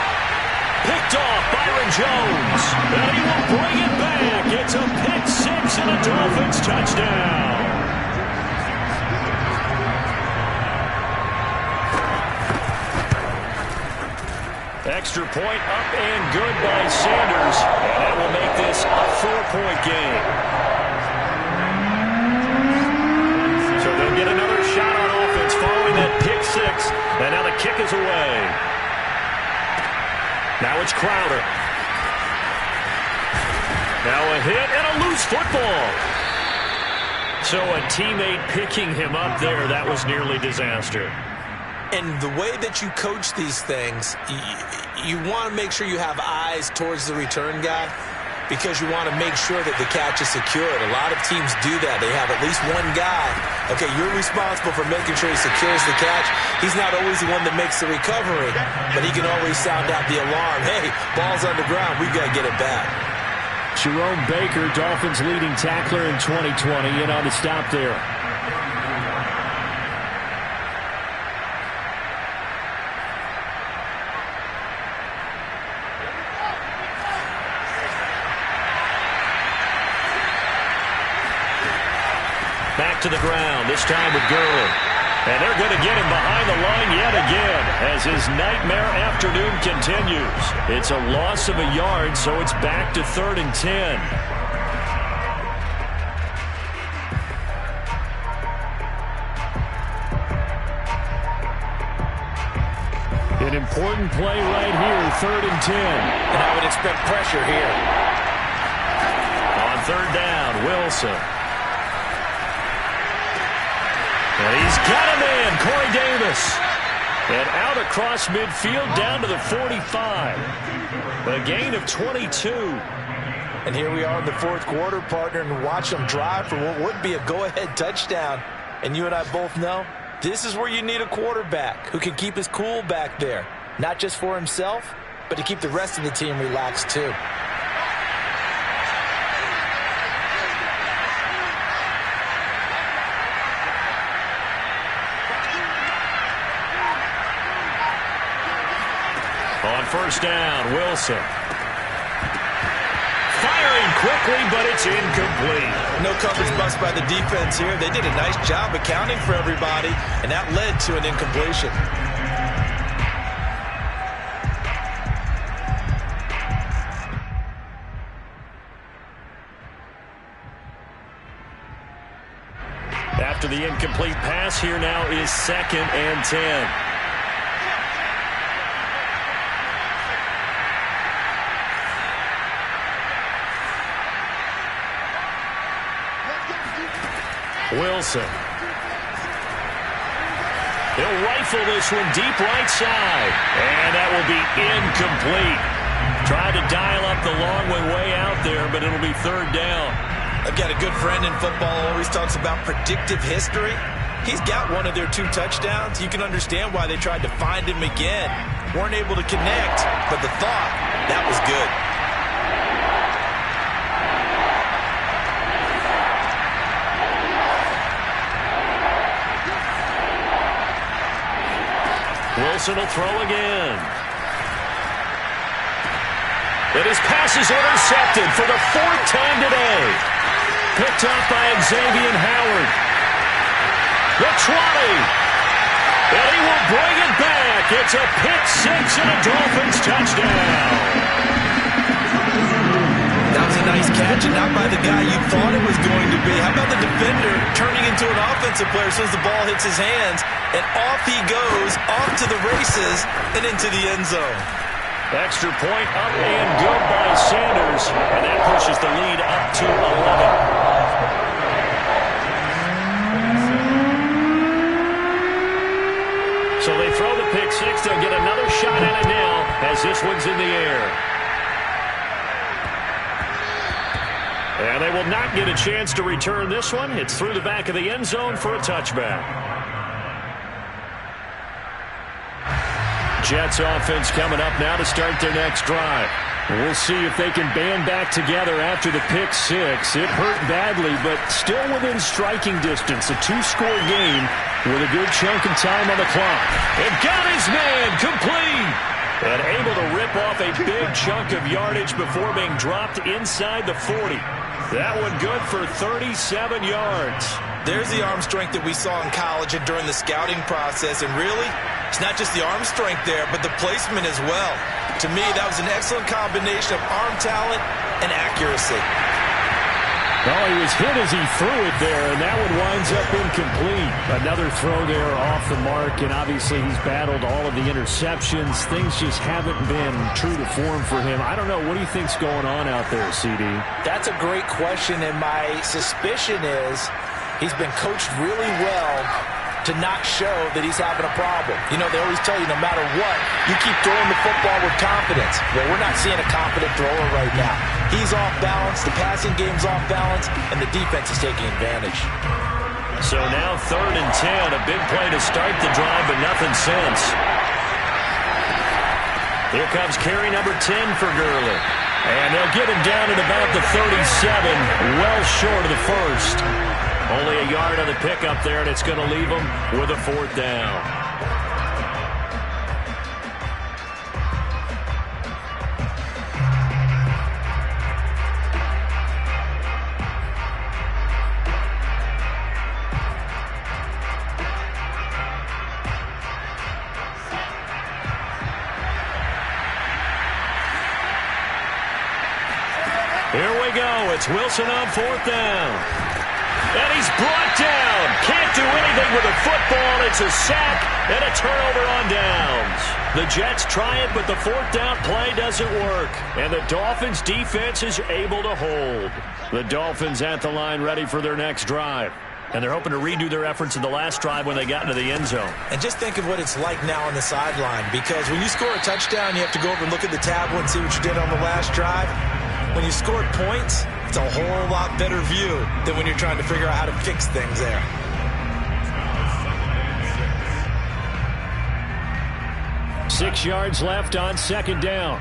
Picked off Byron Jones. And he will bring it back. It's a pick 6 and a Dolphins touchdown. Extra point up and good by Sanders. And that will make this a 4-point game. They'll get another shot on offense following that pick six. And now the kick is away. Now it's Crowder. Now a hit and a loose football. So a teammate picking him up there, that was nearly disaster. And the way that you coach these things, you want to make sure you have eyes towards the return guy because you want to make sure that the catch is secured. A lot of teams do that. They have at least one guy. Okay, you're responsible for making sure he secures the catch. He's not always the one that makes the recovery, but he can always sound out the alarm. Hey, ball's on the ground. We've got to get it back. Jerome Baker, Dolphins leading tackler in 2020, in on the stop there. Back to the ground, this time with Gurley. And they're going to get him behind the line yet again as his nightmare afternoon continues. It's a loss of a yard, so it's back to 3rd and 10. An important play right here, 3rd and 10. And I would expect pressure here. On 3rd down, Wilson. And he's got a man, Corey Davis. And out across midfield down to the 45. A gain of 22. And here we are in the 4th quarter, partner, and watch them drive for what would be a go-ahead touchdown. And you and I both know this is where you need a quarterback who can keep his cool back there. Not just for himself, but to keep the rest of the team relaxed too. On 1st down, Wilson. Firing quickly, but it's incomplete. No coverage bust by the defense here. They did a nice job accounting for everybody, and that led to an incompletion. After the incomplete pass, here now is 2nd and 10. Wilson. He'll rifle this one deep right side. And that will be incomplete. Tried to dial up the long one way out there, but it'll be 3rd down. I've got a good friend in football who always talks about predictive history. He's got one of their 2 touchdowns. You can understand why they tried to find him again. Weren't able to connect, but the thought, that was good. Wilson will throw again. And his pass is intercepted for the 4th time today. Picked up by Xavier Howard. The 20. And he will bring it back. It's a pick six and a Dolphins touchdown. That was a nice catch, and not by the guy you thought it was going to be. How about the defender turning into an offensive player as soon as the ball hits his hands, and off he goes, off to the races, and into the end zone. Extra point up and good by Sanders, and that pushes the lead up to 11. So they throw the pick six. They'll get another shot at it now as this one's in the air. And they will not get a chance to return this one. It's through the back of the end zone for a touchback. Jets offense coming up now to start their next drive. We'll see if they can band back together after the pick six. It hurt badly, but still within striking distance. A 2-score game with a good chunk of time on the clock. And got his man complete. And able to rip off a big chunk of yardage before being dropped inside the 40. That one good for 37 yards. There's the arm strength that we saw in college and during the scouting process. And really, it's not just the arm strength there, but the placement as well. To me, that was an excellent combination of arm talent and accuracy. Oh, he was hit as he threw it there, and that one winds up incomplete. Another throw there off the mark, and obviously he's battled all of the interceptions. Things just haven't been true to form for him. I don't know. What do you think's going on out there, CD? That's a great question, and my suspicion is he's been coached really well to not show that he's having a problem. You know, they always tell you no matter what, you keep throwing the football with confidence. Well, we're not seeing a confident thrower right now. He's off balance, the passing game's off balance, and the defense is taking advantage. So now 3rd and 10, a big play to start the drive, but nothing since. Here comes carry number 10 for Gurley. And they'll get him down at about the 37, well short of the first. Only a yard on the pickup there, and it's going to leave him with a 4th down. Here we go. It's Wilson on 4th down. And he's brought down. Can't do anything with a football. It's a sack and a turnover on downs. The Jets try it, but the 4th down play doesn't work. And the Dolphins' defense is able to hold. The Dolphins at the line ready for their next drive. And they're hoping to redo their efforts in the last drive when they got into the end zone. And just think of what it's like now on the sideline, because when you score a touchdown, you have to go over and look at the tablet and see what you did on the last drive. When you scored points, it's a whole lot better view than when you're trying to figure out how to fix things there. Six yards left on 2nd down.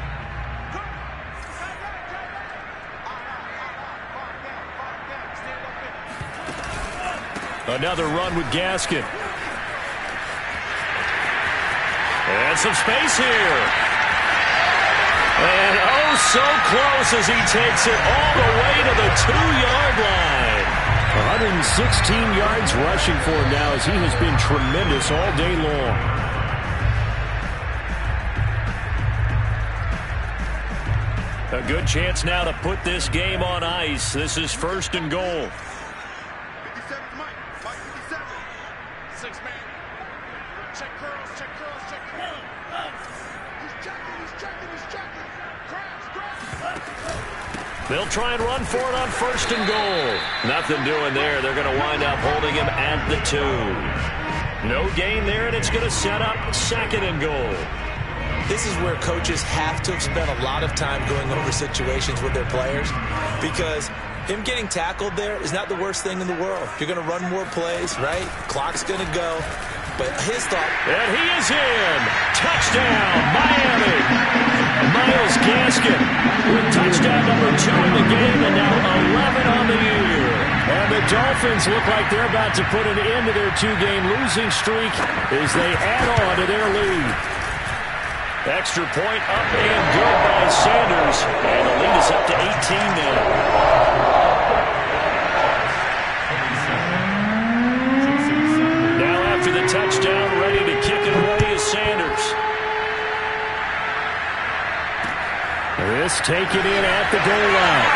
Another run with Gaskin. And some space here. And oh, so close as he takes it all the way to the 2-yard line. 116 yards rushing for him now as he has been tremendous all day long. A good chance now to put this game on ice. This is 1st and goal. 57, Mike. Mike 57. 6-man. Check curls, check curls, check curls. He's checking, he's checking, he's checking. They'll try and run for it on 1st and goal. Nothing doing there. They're going to wind up holding him at the 2. No gain there, and it's going to set up 2nd and goal. This is where coaches have to have spent a lot of time going over situations with their players, because him getting tackled there is not the worst thing in the world. You're going to run more plays, right? Clock's going to go. But his thought... And he is in. Touchdown, Miami. Myles Gaskin with touchdown number 2 in the game, and now 11 on the year. And the Dolphins look like they're about to put an end to their 2-game losing streak as they add on to their lead. Extra point up and good by Sanders. And the lead is up to 18 now. The touchdown, ready to kick it away is Sanders. This taken in at the goal line.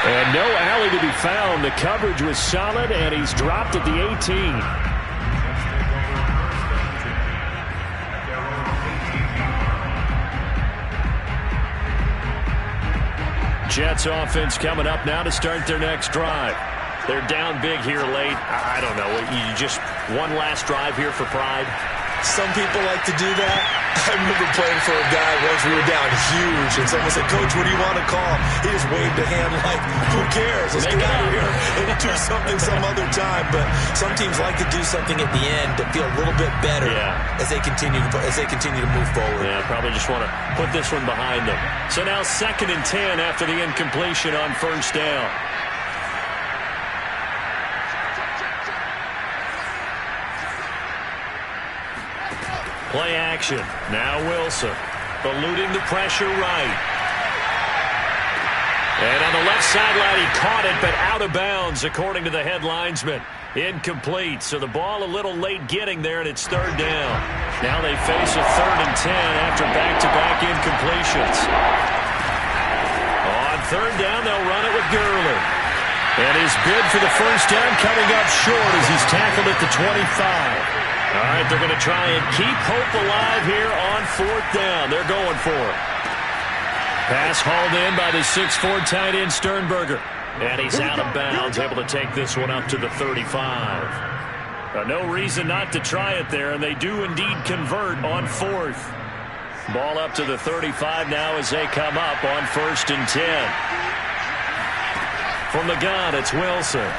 And no alley to be found. The coverage was solid, and he's dropped at the 18. Jets offense coming up now to start their next drive. They're down big here late. I don't know. You just one last drive here for pride? Some people like to do that. I remember playing for a guy once. We were down huge, and someone said, "Coach, what do you want to call?" He just waved a hand like, "Who cares? Let's get out of here and do something some other time." But some teams like to do something at the end to feel a little bit better as they continue to move forward. Yeah, probably just want to put this one behind them. So now 2nd and 10 after the incompletion on 1st down. Play action. Now Wilson. Eluding the pressure right. And on the left sideline, he caught it, but out of bounds, according to the head linesman. Incomplete. So the ball a little late getting there, and it's 3rd down. Now they face a 3rd and 10 after back-to-back incompletions. On third down, they'll run it with Gurley. And his bid for the first down coming up short as he's tackled at the 25. All right, they're going to try and keep hope alive here on fourth down. They're going for it. Pass hauled in by the 6'4" tight end Sternberger. And he's out of bounds, able to take this one up to the 35. No reason not to try it there, and they do indeed convert on fourth. Ball up to the 35 now as they come up on 1st and 10. From the gun, it's Wilson.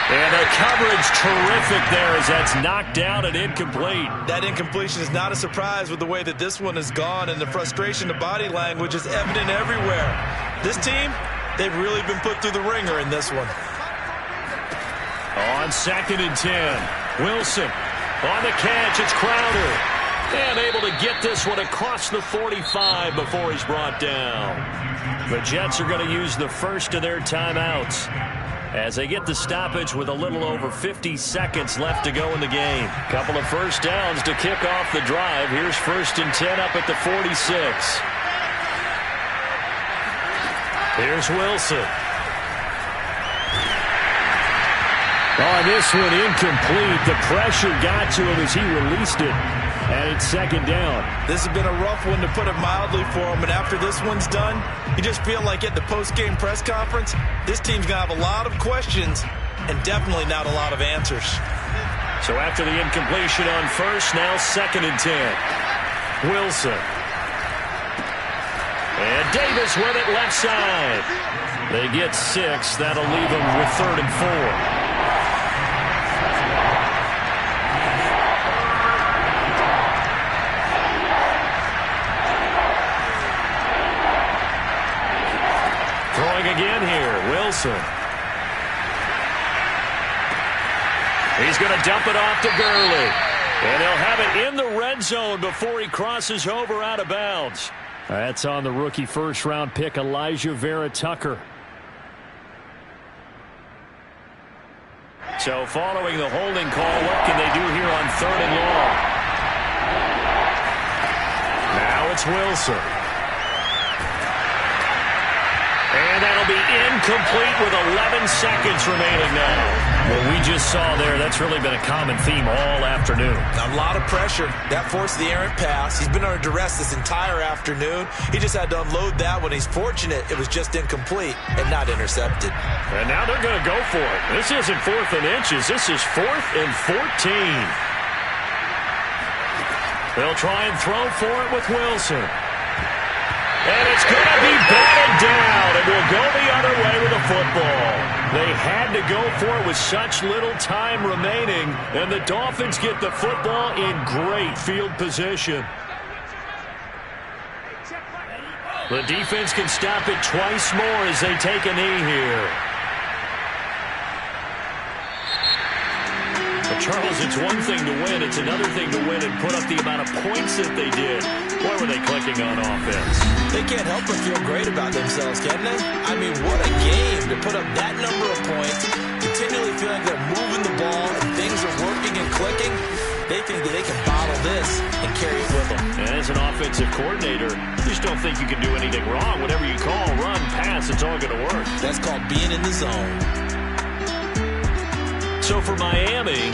And the coverage terrific there as that's knocked down and incomplete. That incompletion is not a surprise with the way that this one has gone, and the frustration, the body language is evident everywhere. This team, they've really been put through the ringer in this one. On 2nd and 10, Wilson on the catch. It's Crowder. And able to get this one across the 45 before he's brought down. The Jets are going to use the first of their timeouts as they get the stoppage with a little over 50 seconds left to go in the game. Couple of first downs to kick off the drive. Here's 1st and 10 up at the 46. Here's Wilson. On this one, incomplete. The pressure got to him as he released it. And it's 2nd down. This has been a rough one, to put it mildly, for him. And after this one's done, you just feel like at the post-game press conference, this team's going to have a lot of questions and definitely not a lot of answers. So after the incompletion on first, now 2nd and 10. Wilson. And Davis with it left side. They get 6. That'll leave them with 3rd and 4. Again here, Wilson. He's going to dump it off to Gurley. And he'll have it in the red zone before he crosses over out of bounds. That's on the rookie first-round pick, Elijah Vera Tucker. So following the holding call, what can they do here on 3rd and long? Now it's Wilson. And that'll be incomplete with 11 seconds remaining now. What we just saw there, that's really been a common theme all afternoon. A lot of pressure. That forced the errant pass. He's been under duress this entire afternoon. He just had to unload that one. He's fortunate it was just incomplete and not intercepted. And now they're going to go for it. This isn't 4th and inches. This is 4th and 14. They'll try and throw for it with Wilson. And it's going to be batted down, and we'll go the other way with the football. They had to go for it with such little time remaining, and the Dolphins get the football in great field position. The defense can stop it twice more as they take a knee here. But Charles, it's one thing to win. It's another thing to win and put up the amount of points that they did. Boy, were they clicking on offense. They can't help but feel great about themselves, can they? I mean, what a game to put up that number of points, continually feeling like they're moving the ball and things are working and clicking. They think that they can bottle this and carry it with them. And as an offensive coordinator, you just don't think you can do anything wrong. Whatever you call, run, pass, it's all going to work. That's called being in the zone. So for Miami,